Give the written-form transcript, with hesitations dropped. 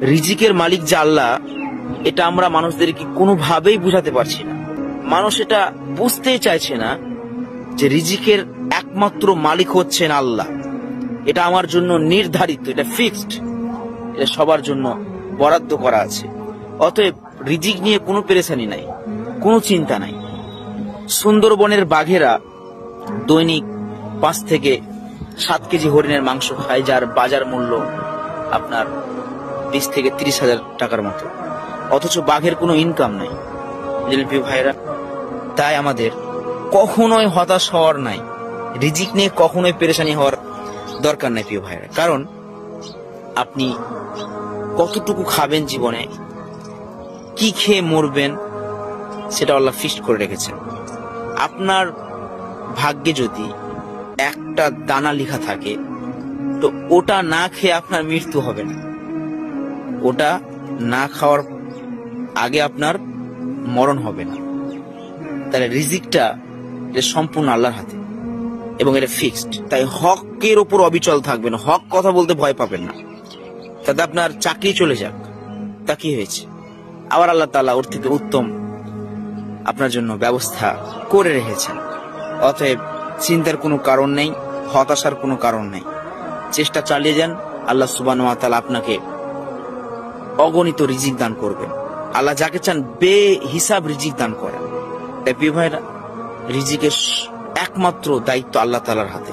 রিজিকের মালিক যে আল্লাহ, এটা আমরা মানুষদেরকে কোনোভাবেই বুঝাতে পারছি না। মানুষ এটা বুঝতেই চাইছে না যে রিজিকের একমাত্র মালিক হচ্ছেন আল্লাহ। এটা আমার জন্য নির্ধারিত, এটা ফিক্সড, এটা সবার জন্য বরাদ্দ করা আছে। অতএব রিজিক নিয়ে কোনো পেরেশানি নাই, কোনো চিন্তা নাই। সুন্দরবনের বাঘেরা দৈনিক 5 থেকে 7 কেজি হরিণের মাংস খায়, যার বাজার মূল্য আপনার 20 থেকে 30 হাজার টাকার মতো। অথচ বাঘের কোনো ইনকাম নাই। বুঝলেন প্রিয় ভাইরা? তাই আমাদের কখনোই হতাশ হওয়ার নাই, রিজিক নিয়ে কখনোই পেরেশানি হওয়ার দরকার নাই প্রিয় ভাইরা। কারণ আপনি কতটুকু খাবেন, জীবনে কি খেয়ে মরবেন, সেটা আল্লাহ ফিক্সড করে রেখেছেন। আপনার ভাগ্যে যদি একটা দানা লেখা থাকে, তো ওটা না খেয়ে আপনার মৃত্যু হবে না। ওটা না খাওয়ার আগে আপনার মরণ হবে না। তাহলে রিজিকটা এটা সম্পূর্ণ আল্লাহর হাতে এবং এটা ফিক্সড। তাই হকের ওপর অবিচল থাকবেন, হক কথা বলতে ভয় পাবেন না। তাতে আপনার চাকরি চলে যাক, তা কি হয়েছে? আবার আল্লাহ তাআলা ওর থেকে উত্তম আপনার জন্য ব্যবস্থা করে রেখেছেন। অতএব চিন্তার কোনো কারণ নেই, হতাশার কোনো কারণ নেই। চেষ্টা চালিয়ে যান, আল্লাহ সুবহানাহু ওয়া তাআলা আপনাকে অগণিত রিজিক দান করবেন। আল্লাহ যাকে চান বেহিসাব রিজিক দান করেন। তাই প্রিয় ভাইরা, রিজিকের একমাত্র দায়িত্ব আল্লাহ তাআলার হাতে।